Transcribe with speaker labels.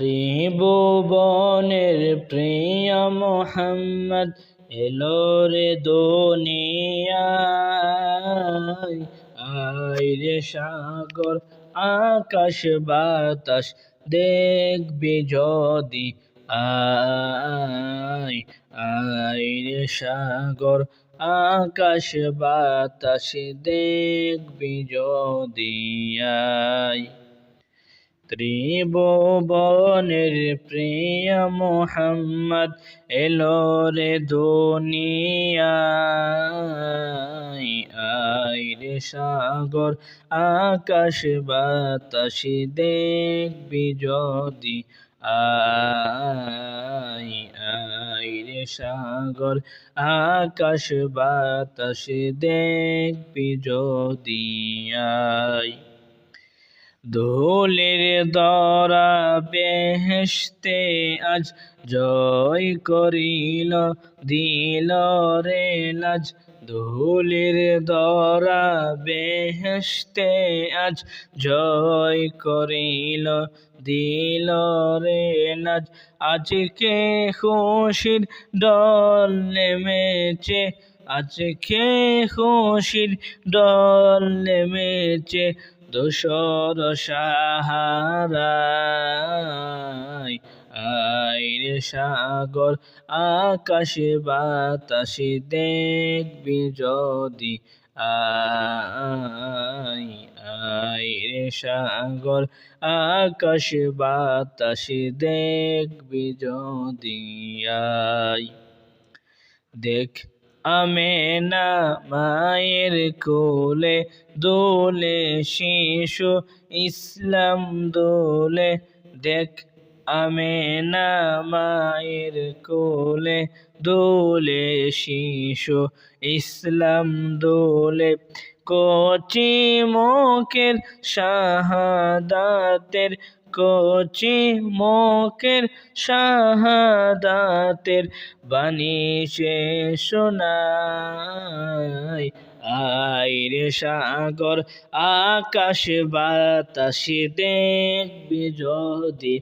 Speaker 1: ত্রিভুবনের প্রিয় মোহাম্মদ এলো রে দুনিয়ায়। আয় রে সাগর আকাশ বাতাস দেখবি যদি, আয় আয় রে সাগর আকাশ বাতাস দেখবি যদি, আয়। ত্রিভুবনের প্রিয় মোহাম্মদ এলো রে দুনিয়ায়। আয় রে সাগর আকাশ বাতাস দেখবি যদি, আয় আয় রে সাগর আকাশ বাতাস দেখবি যদি, আয়। ধুলির দরা বেহেশতে আজ জয় করিল দিল রে লাজ। ধুলির দরা বেহেশতে আজ জয় করিল দিল রে লাজ। আজকে খুশির ডল নেমেছে, আজকে খুশির ডল নেমেছে দোসর সাহারায়। আয় রে সাগর আকাশ বাতাস দেখবি যদি, আয় আয় রে সাগর আকাশ বাতাস দেখবি যদি, আয়। দেখ আমেনা মায়ের কোলে দোলে শিশু ইসলাম দোলে। দেখ আমেনা মায়ের কোলে দোলে শিশু ইসলাম দোলে। কচি মুখের শাহাদাতের, কচি মুখের শাহাদাতের বাণী সে শোনায়। আয় রে সাগর আকাশ বাতাস দেখবি যদি,